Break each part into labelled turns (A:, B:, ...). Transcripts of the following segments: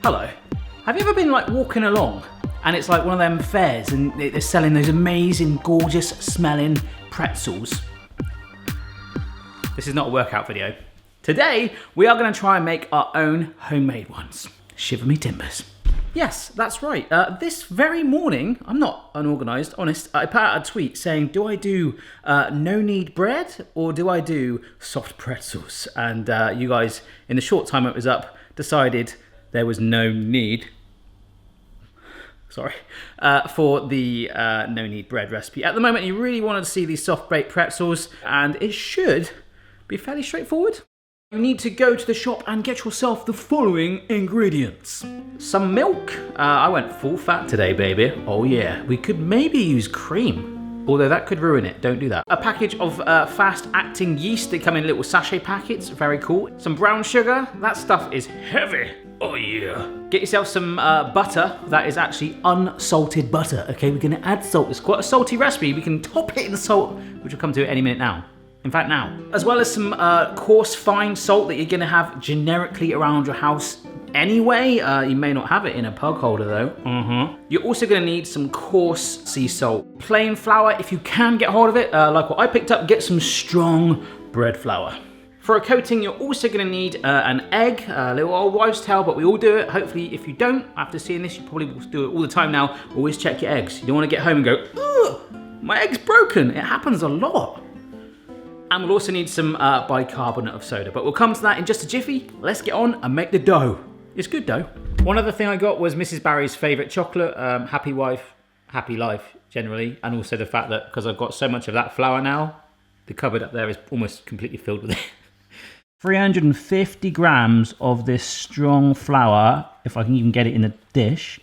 A: Hello. Have you ever been like walking along and it's like one of them fairs and they're selling those amazing, gorgeous smelling pretzels? This is not a workout video. Today, we are going to try and make our own homemade ones. Shiver me timbers. Yes, that's right. This very morning, I'm not unorganised, honest, I put out a tweet saying, do I do no-knead bread or do I do soft pretzels? And you guys, in the short time it was up, decided there was no need, for the no-knead bread recipe. At the moment, you really wanted to see these soft-baked pretzels, and it should be fairly straightforward. You need to go to the shop and get yourself the following ingredients. Some milk. I went full fat today, baby. Oh yeah. We could maybe use cream, although that could ruin it. Don't do that. A package of fast-acting yeast. They come in little sachet packets. Very cool. Some brown sugar. That stuff is heavy. Oh yeah. Get yourself some butter. That is actually unsalted butter. Okay, we're gonna add salt. It's quite a salty recipe. We can top it in salt, which we'll come to any minute now. In fact, now. As well as some coarse, fine salt that you're gonna have generically around your house anyway. You may not have it in a pug holder though. You're also gonna need some coarse sea salt. Plain flour, if you can get hold of it, like what I picked up, get some strong bread flour. For a coating, you're also gonna need an egg, a little old wives' tale, but we all do it. Hopefully, if you don't, after seeing this, you probably will do it all the time now. Always check your eggs. You don't wanna get home and go, ugh, my egg's broken. It happens a lot. And we'll also need some bicarbonate of soda, but we'll come to that in just a jiffy. Let's get on and make the dough. It's good dough. One other thing I got was Mrs. Barry's favourite chocolate, happy wife, happy life, generally. And also the fact that, because I've got so much of that flour now, the cupboard up there is almost completely filled with it. 350 grams of this strong flour, if I can even get it in a dish,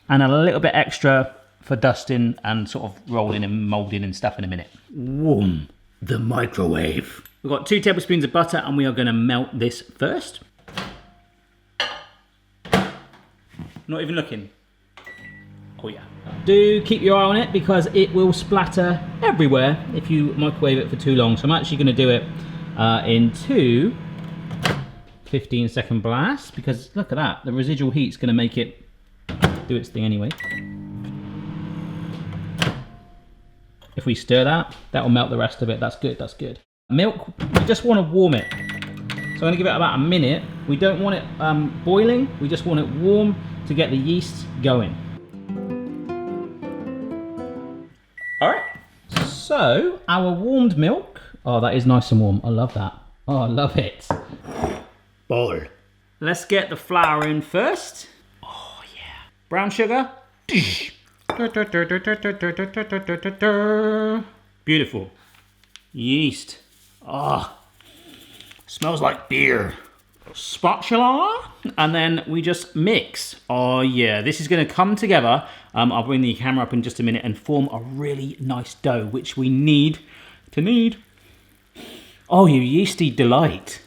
A: and a little bit extra for dusting and sort of rolling and moulding and stuff in a minute. Warm. The microwave. We've got 2 tablespoons of butter and we are going to melt this first. Not even looking. Oh yeah. Do keep your eye on it because it will splatter everywhere if you microwave it for too long. So I'm actually going to do it in 2 15-second blasts because look at that. The residual heat's going to make it do its thing anyway. If we stir that, that will melt the rest of it. That's good, that's good. Milk, we just want to warm it. So I'm going to give it about a minute. We don't want it boiling, we just want it warm to get the yeast going. All right, so our warmed milk. Oh, that is nice and warm. I love that. Oh, I love it. Boil. Let's get the flour in first. Oh, yeah. Brown sugar. Beautiful. Yeast. Ah, smells like beer. Spatula, and then we just mix. Oh yeah, this is going to come together. I'll bring the camera up in just a minute and form a really nice dough, which we need. Oh, you yeasty delight.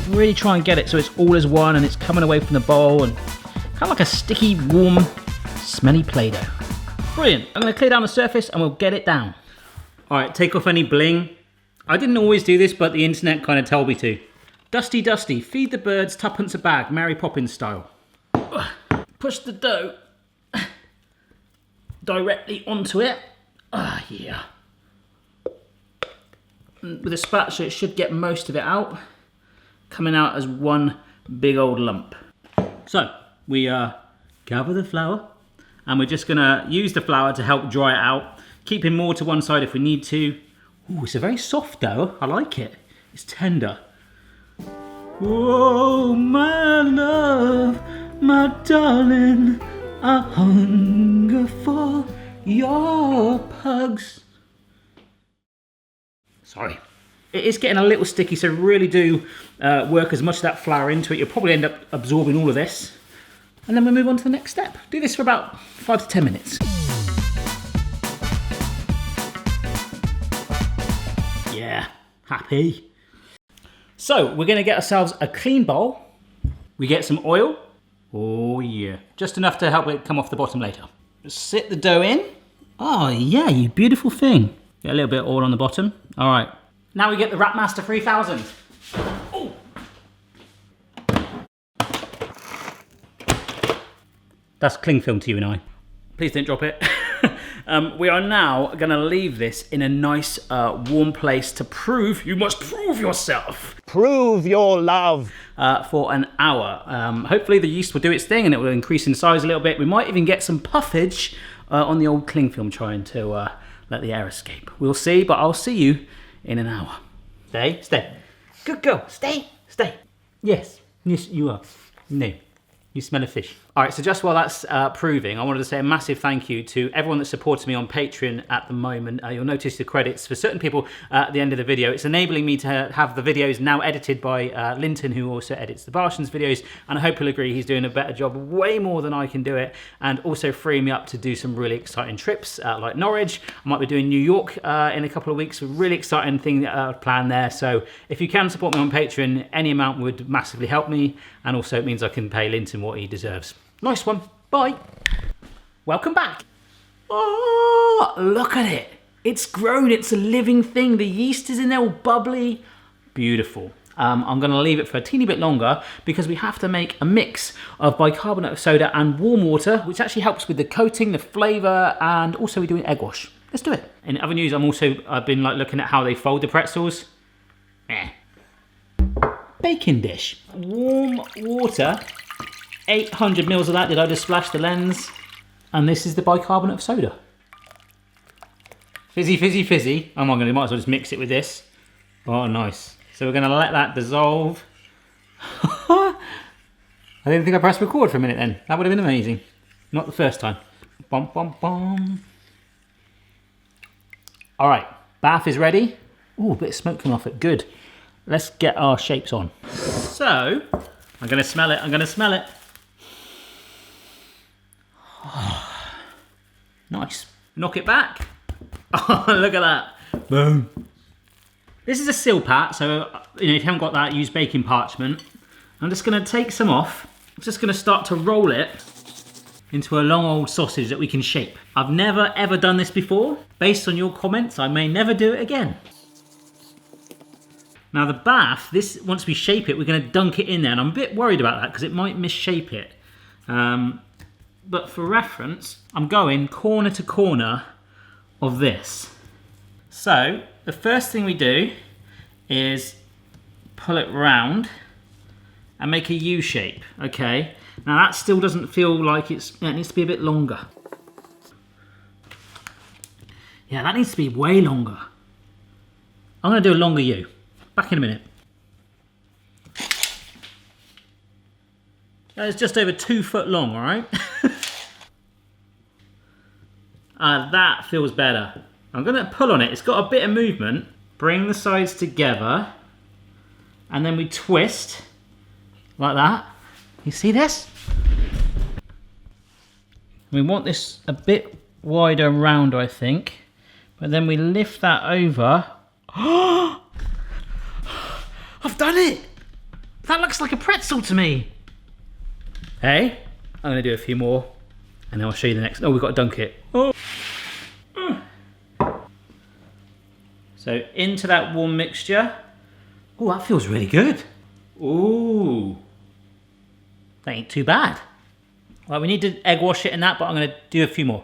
A: Really try and get it so it's all as one and it's coming away from the bowl and kind of like a sticky, warm, smelly Play-Doh. Brilliant. I'm going to clear down the surface and we'll get it down. All right, take off any bling. I didn't always do this, but the internet kind of told me to. Dusty, dusty, feed the birds tuppence a bag, Mary Poppins style. Push the dough directly onto it. Ah, yeah. And with a spatula, it should get most of it out, coming out as one big old lump. So, we gather the flour and we're just gonna use the flour to help dry it out, keeping more to one side if we need to. Ooh, it's a very soft dough. I like it. It's tender. Oh, my love, my darling, I hunger for your pugs. Sorry. It is getting a little sticky, so really do work as much of that flour into it. You'll probably end up absorbing all of this. And then we'll move on to the next step. Do this for about 5 to 10 minutes. Yeah, happy. So we're gonna get ourselves a clean bowl. We get some oil. Oh yeah, just enough to help it come off the bottom later. Just sit the dough in. Oh yeah, you beautiful thing. Get a little bit of oil on the bottom. All right, now we get the Rapmaster 3000. Oh. That's cling film to you and I. Please don't drop it. We are now going to leave this in a nice warm place to prove, you must prove yourself.
B: Prove your love.
A: For an hour. Hopefully the yeast will do its thing and it will increase in size a little bit. We might even get some puffage on the old cling film trying to let the air escape. We'll see, but I'll see you in an hour. Stay, stay. Good girl. Stay, stay. Yes, yes you are. No. You smell a fish. All right, so just while that's proving, I wanted to say a massive thank you to everyone that supports me on Patreon at the moment. You'll notice the credits for certain people at the end of the video. It's enabling me to have the videos now edited by Linton, who also edits the Barshans videos, and I hope he'll agree he's doing a better job, way more than I can do it, and also freeing me up to do some really exciting trips like Norwich. I might be doing New York in a couple of weeks, a really exciting thing planned there. So if you can support me on Patreon, any amount would massively help me, and also it means I can pay Linton what he deserves. Nice one. Bye. Welcome back. Oh, look at it. It's grown. It's a living thing. The yeast is in there all bubbly. Beautiful. I'm going to leave it for a teeny bit longer because we have to make a mix of bicarbonate of soda and warm water, which actually helps with the coating, the flavour, and also we're doing egg wash. Let's do it. In other news, I've been like looking at how they fold the pretzels. Baking dish. Warm water. 800 mils of that. Did I just splash the lens? And this is the bicarbonate of soda. Fizzy, fizzy, fizzy. Oh my god, might as well just mix it with this. Oh, nice. So we're going to let that dissolve. I didn't think I pressed record for a minute then. That would have been amazing. Not the first time. Bum, bum, bum. All right, bath is ready. Ooh, a bit of smoke coming off it. Good. Let's get our shapes on. So, I'm going to smell it. I'm going to smell it. Nice. Knock it back. Oh, look at that. Boom. This is a seal pat, so if you haven't got that, use baking parchment. I'm just going to take some off. I'm just going to start to roll it into a long old sausage that we can shape. I've never ever done this before. Based on your comments, I may never do it again. Now the bath, once we shape it, we're going to dunk it in there, and I'm a bit worried about that because it might misshape it. But for reference, I'm going corner to corner of this. So the first thing we do is pull it round and make a U shape, okay? Now that still doesn't feel like it needs to be a bit longer. Yeah, that needs to be way longer. I'm gonna do a longer U. Back in a minute. That is just over 2 foot long, all right? That feels better. I'm going to pull on it. It's got a bit of movement. Bring the sides together. And then we twist. Like that. You see this? We want this a bit wider and rounder, I think. But then we lift that over. I've done it! That looks like a pretzel to me. Hey, I'm going to do a few more. And then I'll show you the next. Oh, we've got to dunk it. Oh. So into that warm mixture. Oh, that feels really good. Ooh. That ain't too bad. Well, we need to egg wash it in that, but I'm going to do a few more.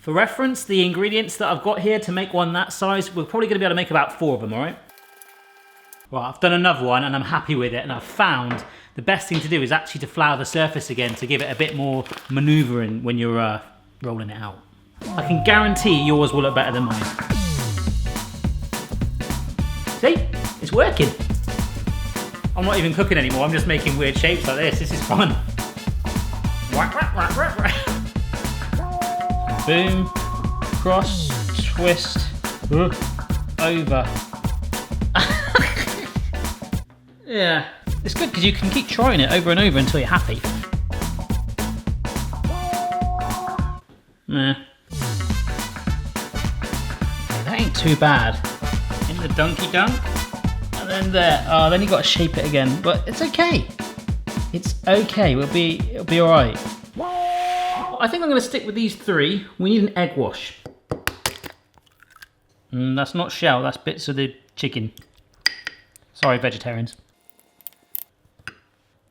A: For reference, the ingredients that I've got here to make one that size, we're probably going to be able to make about 4 of them, all right? Well, I've done another one and I'm happy with it, and I've found the best thing to do is actually to flour the surface again to give it a bit more manoeuvring when you're rolling it out. I can guarantee yours will look better than mine. See? It's working. I'm not even cooking anymore, I'm just making weird shapes like this. This is fun. Boom, cross, twist, over. Yeah, it's good because you can keep trying it over and over until you're happy. Nah. Yeah, that ain't too bad. In the dunky dunk, and then there. Oh, then you got to shape it again, but it's okay. It's okay. It'll be all right. I think I'm going to stick with these 3. We need an egg wash. That's not shell. That's bits of the chicken. Sorry, vegetarians.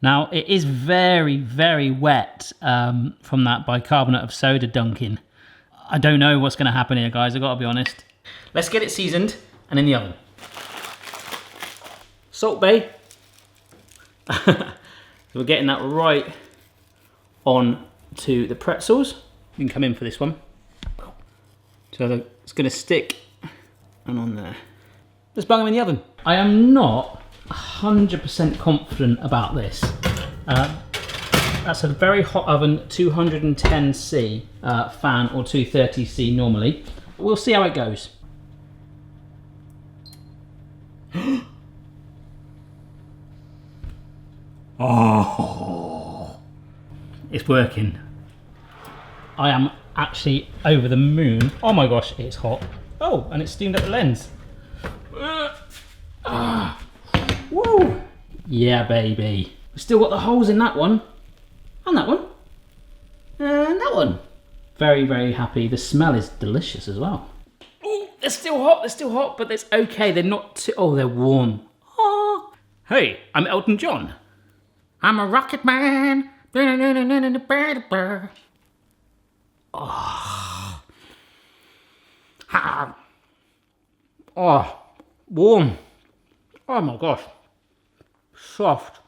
A: Now, it is very, very wet from that bicarbonate of soda dunking. I don't know what's going to happen here, guys. I've got to be honest. Let's get it seasoned and in the oven. Salt Bay. We're getting that right on to the pretzels. You can come in for this one. So it's going to stick and on there. Let's bang them in the oven. I am not 100% confident about this. That's a very hot oven, 210C fan or 230C normally. We'll see how it goes. Oh, it's working. I am actually over the moon. Oh my gosh, it's hot. Oh, and it's steamed up the lens. Woo! Yeah, baby. We've still got the holes in that one. And that one. And that one. Very, very happy. The smell is delicious as well. Oh, they're still hot, but it's okay. They're not too... Oh, they're warm. Oh. Hey, I'm Elton John. I'm a rocket man. Oh. Oh, warm. Oh my gosh. Soft,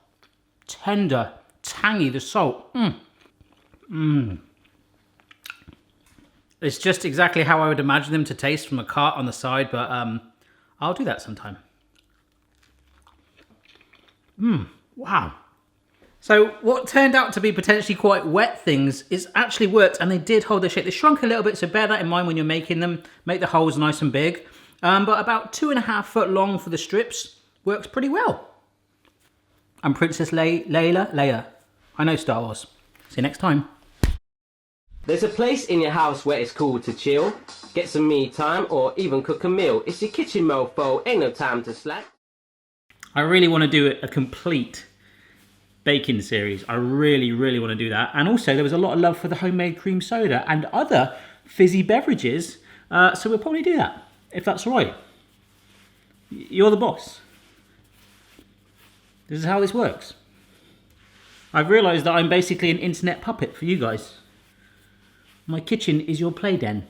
A: tender, tangy, the salt. It's just exactly how I would imagine them to taste from a cart on the side, but I'll do that sometime. Wow. So what turned out to be potentially quite wet things is actually worked, and they did hold their shape. They shrunk a little bit, so bear that in mind when you're making them. Make the holes nice and big. But about 2.5 foot long for the strips works pretty well. I'm Princess Leia. I know Star Wars. See you next time.
C: There's a place in your house where it's cool to chill, get some me time, or even cook a meal. It's your kitchen, mofo, ain't no time to slack.
A: I really want to do a complete baking series. I really, really want to do that. And also, there was a lot of love for the homemade cream soda and other fizzy beverages. So we'll probably do that, if that's all right. You're the boss. This is how this works. I've realised that I'm basically an internet puppet for you guys. My kitchen is your play den.